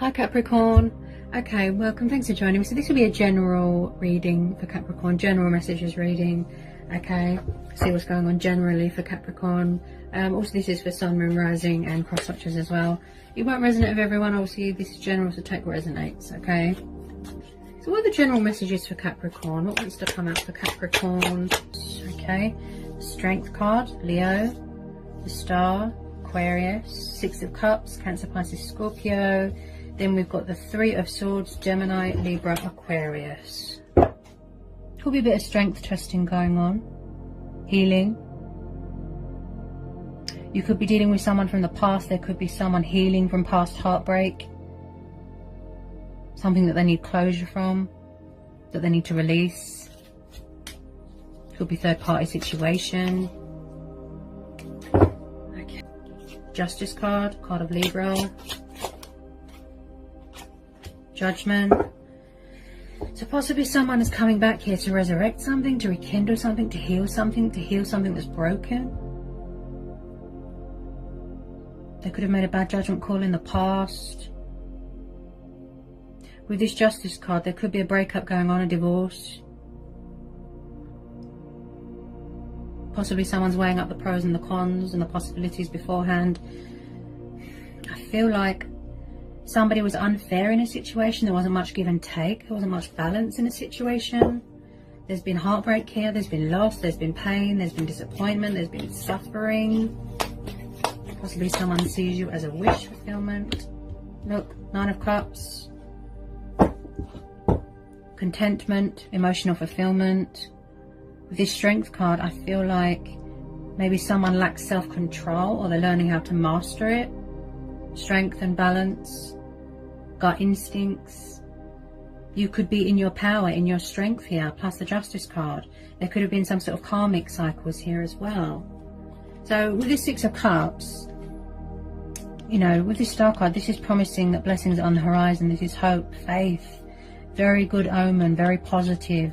Hi Capricorn. Okay, welcome. Thanks for joining me. So this will be a general reading for Capricorn, general messages reading. Okay, see what's going on generally for Capricorn. Also this is for Sun, Moon, Rising and cross watchers as well. It won't resonate with everyone. Obviously this is general, so take what resonates. Okay. So what are the general messages for Capricorn? What wants to come out for Capricorn? Okay, Strength card, Leo, the Star, Aquarius, Six of Cups, Cancer, Pisces, Scorpio. Then we've got the Three of Swords, Gemini, Libra, Aquarius. Could be a bit of strength testing going on. Healing. You could be dealing with someone from the past. There could be someone healing from past heartbreak. Something that they need closure from, that they need to release. Could be third party situation. Okay. Justice card, card of Libra. Judgment. So possibly someone is coming back here to resurrect something, to rekindle something, to heal something that's broken. They could have made a bad judgment call in the past. With this Justice card, there could be a breakup going on, a divorce. Possibly someone's weighing up the pros and the cons and the possibilities beforehand. I feel like somebody was unfair in a situation. There wasn't much give and take. There wasn't much balance in a situation. There's been heartbreak here. There's been loss. There's been pain. There's been disappointment. There's been suffering. Possibly someone sees you as a wish fulfillment. Look, Nine of Cups. Contentment, emotional fulfillment. With this Strength card, I feel like maybe someone lacks self-control, or they're learning how to master it. Strength and balance, gut instincts. You could be in your power, in your strength here, plus the Justice card. There could have been some sort of karmic cycles here as well. So with this Six of Cups, you know, with this Star card, this is promising that blessings are on the horizon. This is hope, faith, very good omen, very positive.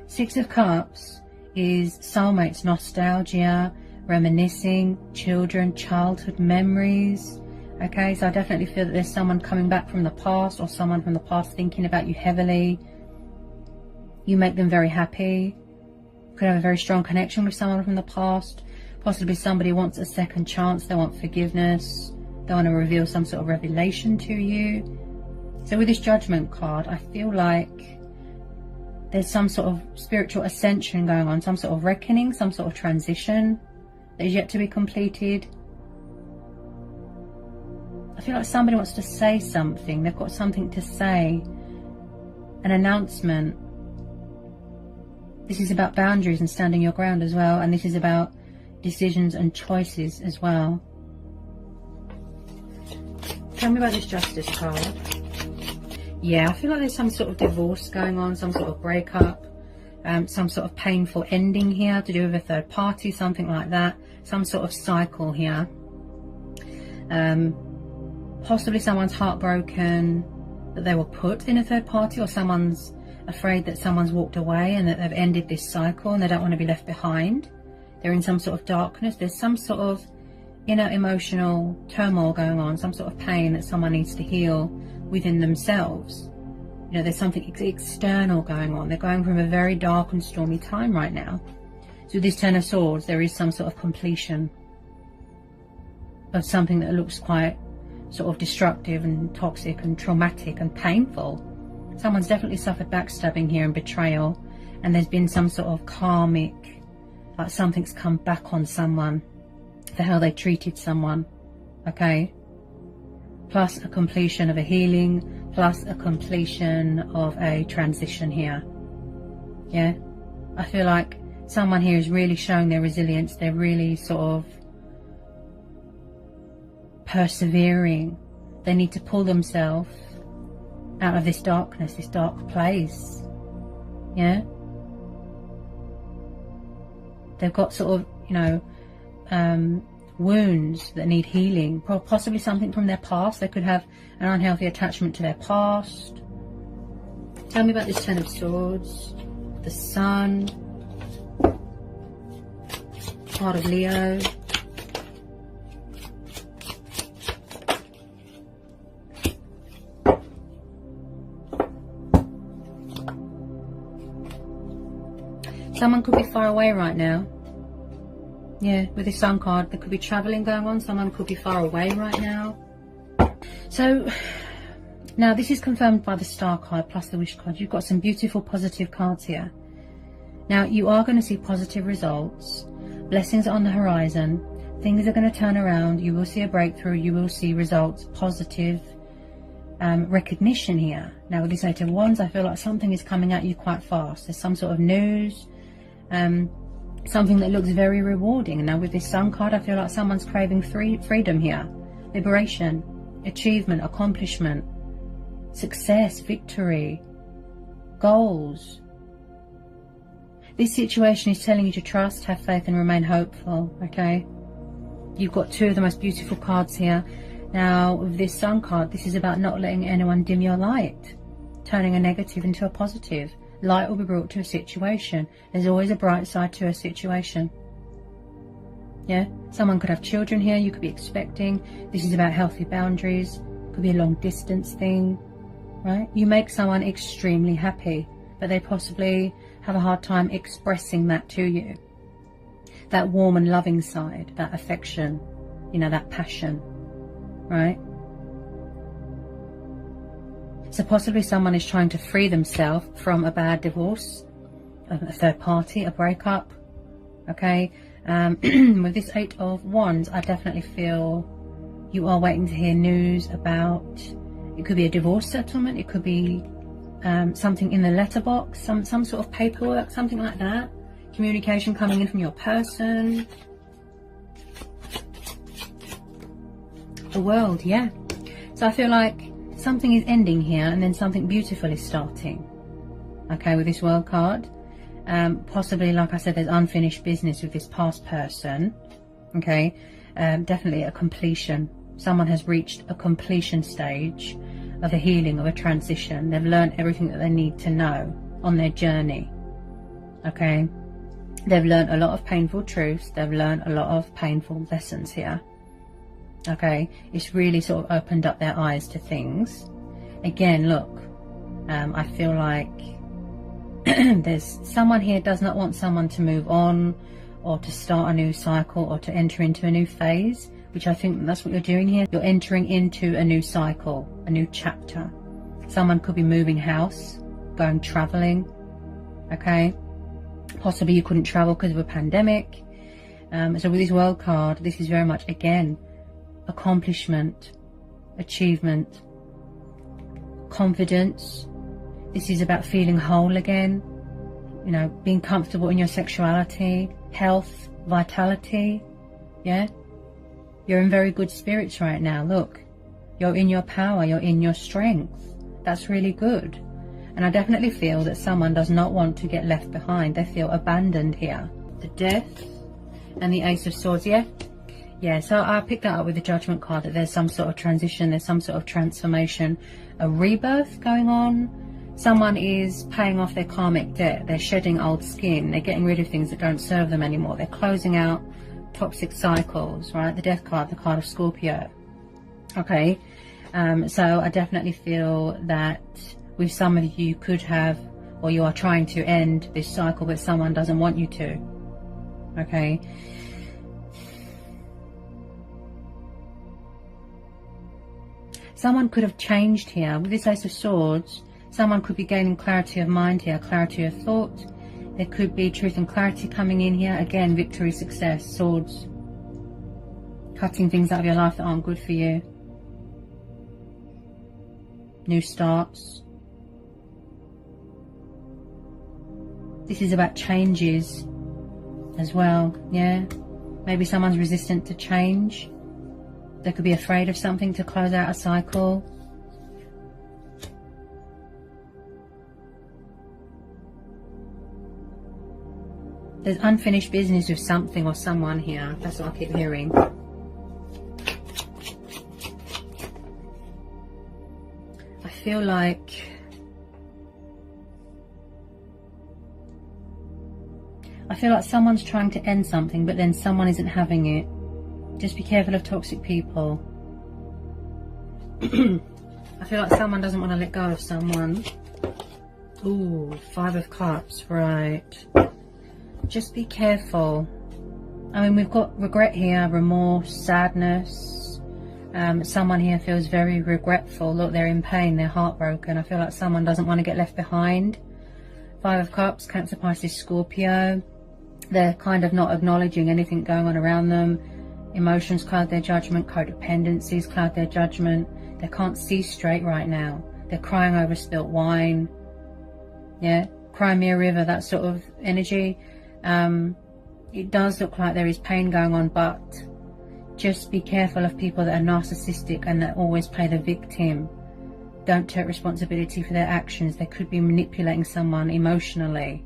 Six of Cups is soulmates, nostalgia, reminiscing, children, childhood memories. Okay, so I definitely feel that there's someone coming back from the past, or someone from the past thinking about you heavily. You make them very happy. You could have a very strong connection with someone from the past. Possibly somebody wants a second chance. They want forgiveness. They want to reveal some sort of revelation to you. So with this Judgment card, I feel like there's some sort of spiritual ascension going on, some sort of reckoning, some sort of transition that is yet to be completed. I feel like somebody wants to say something. They've got something to say. An announcement. This is about boundaries and standing your ground as well. And this is about decisions and choices as well. Tell me about this Justice card. Yeah, I feel like there's some sort of divorce going on, some sort of breakup, some sort of painful ending here to do with a third party, something like that. Some sort of cycle here. Possibly someone's heartbroken that they were put in a third party, or someone's afraid that someone's walked away and that they've ended this cycle and they don't want to be left behind. They're in some sort of darkness. There's some sort of inner emotional turmoil going on, some sort of pain that someone needs to heal within themselves. You know, there's something external going on. They're going from a very dark and stormy time right now. So with this Ten of Swords, there is some sort of completion of something that looks quite sort of destructive and toxic and traumatic and painful. Someone's definitely suffered backstabbing here and betrayal, and there's been some sort of karmic, like something's come back on someone for how they treated someone. Okay, plus a completion of a healing, plus a completion of a transition here. Yeah, I feel like someone here is really showing their resilience. They're really sort of persevering. They need to pull themselves out of this darkness, this dark place. Yeah, they've got sort of, you know, wounds that need healing, possibly something from their past. They could have an unhealthy attachment to their past. Tell me about this Ten of Swords, the Sun, card of Leo, Someone could be far away right now. Yeah, with the Sun card, there could be traveling going on. Someone could be far away right now. So, now this is confirmed by the Star card plus the Wish card. You've got some beautiful positive cards here. Now, you are going to see positive results. Blessings are on the horizon. Things are going to turn around. You will see a breakthrough. You will see results, positive recognition here. Now, with this Eight of Wands, I feel like something is coming at you quite fast. There's some sort of news, something that looks very rewarding. And now with this Sun card, I feel like someone's craving freedom here, liberation, achievement, accomplishment, success, victory, goals. This situation is telling you to trust, have faith and remain hopeful, okay? You've got two of the most beautiful cards here. Now, with this Sun card, this is about not letting anyone dim your light, turning a negative into a positive. Light will be brought to a situation. There's always a bright side to a situation. Yeah? Someone could have children here. You could be expecting. This is about healthy boundaries. Could be a long distance thing, right? You make someone extremely happy, but they possibly have a hard time expressing that to you. That warm and loving side, that affection, you know, that passion, right? So possibly someone is trying to free themselves from a bad divorce, a third party, a breakup, okay? With this Eight of Wands, I definitely feel you are waiting to hear news about, it could be a divorce settlement, it could be something in the letterbox, some sort of paperwork, something like that. Communication coming in from your person. The World, yeah. So I feel like something is ending here and then something beautiful is starting. Okay, with this World card. Possibly, like I said, there's unfinished business with this past person. Okay, definitely a completion. Someone has reached a completion stage of a healing, of a transition. They've learned everything that they need to know on their journey. Okay, they've learned a lot of painful truths. They've learned a lot of painful lessons here. Okay, it's really sort of opened up their eyes to things. Again, look, I feel like there's someone here does not want someone to move on or to start a new cycle or to enter into a new phase, which I think that's what you're doing here. You're entering into a new cycle, a new chapter. Someone could be moving house, going traveling, okay? Possibly you couldn't travel because of a pandemic. So with this World card, this is very much, again, accomplishment, achievement, confidence. This is about feeling whole again, you know, being comfortable in your sexuality, health, vitality, yeah? You're in very good spirits right now. Look, you're in your power, you're in your strength. That's really good. And I definitely feel that someone does not want to get left behind. They feel abandoned here. The Death and the Ace of Swords, yeah? Yeah, so I picked that up with the Judgment card, that there's some sort of transition, there's some sort of transformation, a rebirth going on. Someone is paying off their karmic debt. They're shedding old skin. They're getting rid of things that don't serve them anymore. They're closing out toxic cycles, right? The Death card, the card of Scorpio. Okay, so I definitely feel that with some of you could have, or you are trying to end this cycle, but someone doesn't want you to. Okay. Someone could have changed here. With this Ace of Swords, someone could be gaining clarity of mind here, clarity of thought. There could be truth and clarity coming in here. Again, victory, success, swords. Cutting things out of your life that aren't good for you. New starts. This is about changes as well, yeah? Maybe someone's resistant to change. They could be afraid of something to close out a cycle. There's unfinished business with something or someone here. That's what I keep hearing. I feel like someone's trying to end something, but then someone isn't having it. Just be careful of toxic people. I feel like someone doesn't want to let go of someone. Ooh, Five of Cups, right. just be careful. I mean, we've got regret here, remorse, sadness. Someone here feels very regretful. Look, they're in pain, they're heartbroken. I feel like someone doesn't want to get left behind. 5 of Cups, Cancer, Pisces, Scorpio. They're kind of not acknowledging anything going on around them. Emotions cloud their judgment. Codependencies cloud their judgment. They can't see straight right now. They're crying over spilt wine. Yeah, Crimea River, that sort of energy. It does look like there is pain going on, but just be careful of people that are narcissistic and that always play the victim. Don't take responsibility for their actions. They could be manipulating someone emotionally.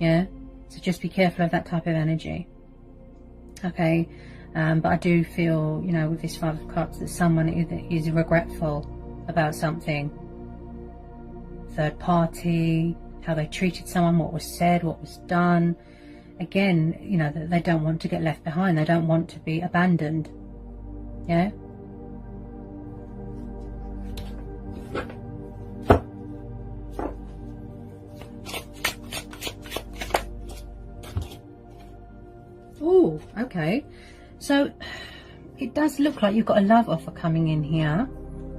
Yeah, so just be careful of that type of energy. Okay, but I do feel, you know, with this 5 of Cups, that someone is regretful about something. Third party, how they treated someone, what was said, what was done. Again, you know, they don't want to get left behind. They don't want to be abandoned. Yeah. Oh, okay. So it does look like you've got a love offer coming in here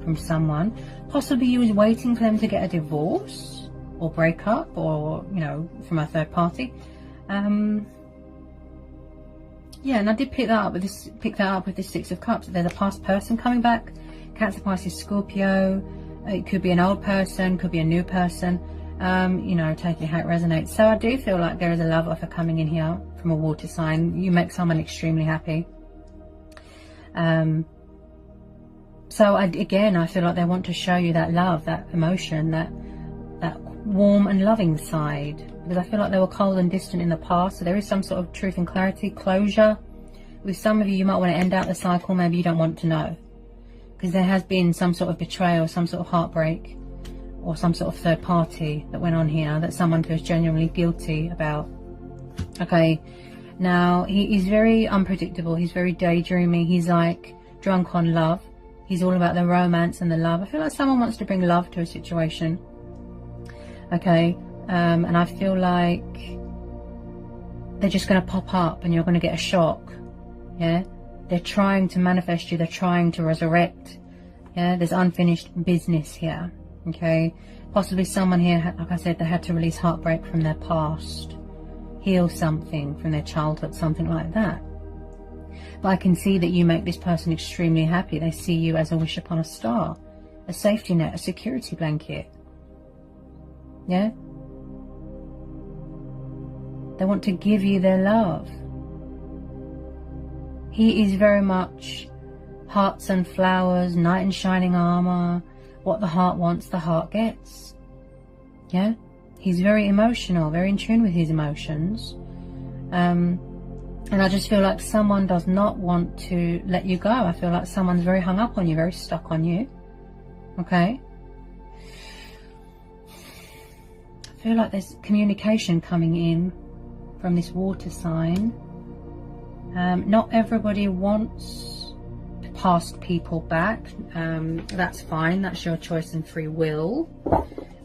from someone. Possibly you was waiting for them to get a divorce or break up, or, you know, from a third party. Yeah, and I did pick that up with this 6 of Cups. There's a past person coming back. Cancer, Pisces, Scorpio. It could be an old person, could be a new person. You know, totally how it resonates. So I do feel like there is a love offer coming in here from a water sign. You make someone extremely happy. So again, I feel like they want to show you that love, that emotion, that warm and loving side. Because I feel like they were cold and distant in the past. So there is some sort of truth and clarity, closure. With some of you, you might want to end out the cycle. Maybe you don't want to know. Because there has been some sort of betrayal, some sort of heartbreak, or some sort of third party that went on here that someone feels genuinely guilty about. Okay, now he is very unpredictable. He's very daydreamy. He's like drunk on love. He's all about the romance and the love. I feel like someone wants to bring love to a situation. Okay, and I feel like they're just going to pop up and you're going to get a shock. Yeah, they're trying to manifest you. They're trying to resurrect. Yeah, there's unfinished business here. Okay, possibly someone here, like I said, they had to release heartbreak from their past, heal something from their childhood, something like that. But I can see that you make this person extremely happy. They see you as a wish upon a star, a safety net, a security blanket. Yeah, they want to give you their love. He is very much hearts and flowers, knight in shining armor. What the heart wants, the heart gets. Yeah, he's very emotional, very in tune with his emotions. And I just feel like someone does not want to let you go. I feel like someone's very hung up on you, very stuck on you. Okay. I feel like there's communication coming in from this water sign. Not everybody wants past people back. That's fine. That's your choice and free will.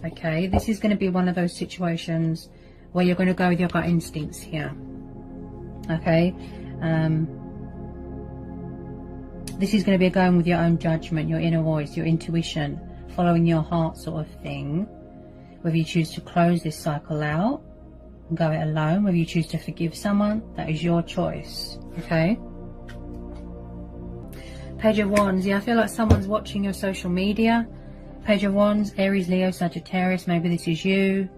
Okay, this is going to be one of those situations where you're going to go with your gut instincts here. Okay, this is going to be going with your own judgment, your inner voice, your intuition, following your heart sort of thing. Whether you choose to close this cycle out and go it alone, whether you choose to forgive someone, that is your choice. Okay. Page of Wands. Yeah, I feel like someone's watching your social media. Page of Wands, Aries, Leo, Sagittarius. Maybe this is you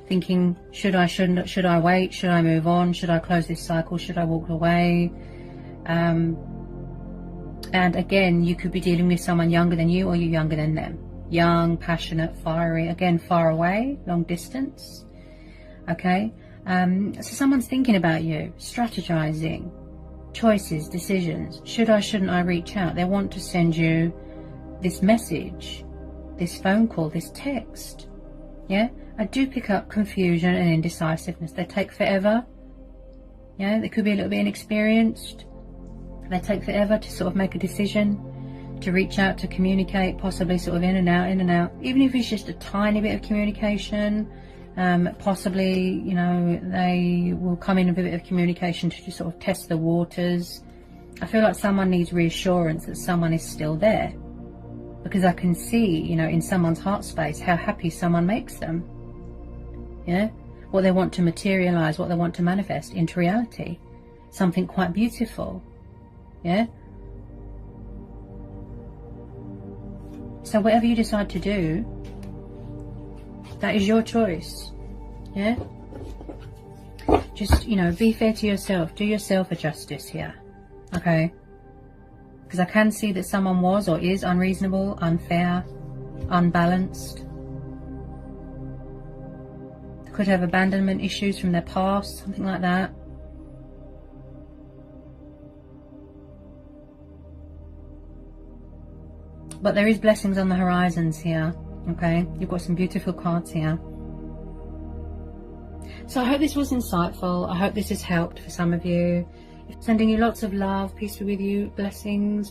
thinking, should I, shouldn't, should I wait? Should I move on? Should I close this cycle? Should I walk away? And again, you could be dealing with someone younger than you, or you younger than them. Young, passionate, fiery, again, far away, long distance. Okay. So someone's thinking about you, strategizing, choices, decisions. Should I, shouldn't I reach out? They want to send you this message, this phone call, this text. Yeah. I do pick up confusion and indecisiveness. They take forever. Yeah. They could be a little bit inexperienced. They take forever to sort of make a decision, to reach out, to communicate, possibly sort of in and out, even if it's just a tiny bit of communication. Possibly, you know, they will come in with a bit of communication to just sort of test the waters. I feel like someone needs reassurance that someone is still there, because I can see, you know, in someone's heart space how happy someone makes them. Yeah, what they want to materialize, what they want to manifest into reality, something quite beautiful. Yeah. So whatever you decide to do, that is your choice. Yeah. Just, you know, be fair to yourself. Do yourself a justice here. Okay. Because I can see that someone was or is unreasonable, unfair, unbalanced. They could have abandonment issues from their past, something like that. But there is blessings on the horizons here. Okay, you've got some beautiful cards here. So I hope this was insightful. I hope this has helped for some of you. Sending you lots of love. Peace be with you. Blessings.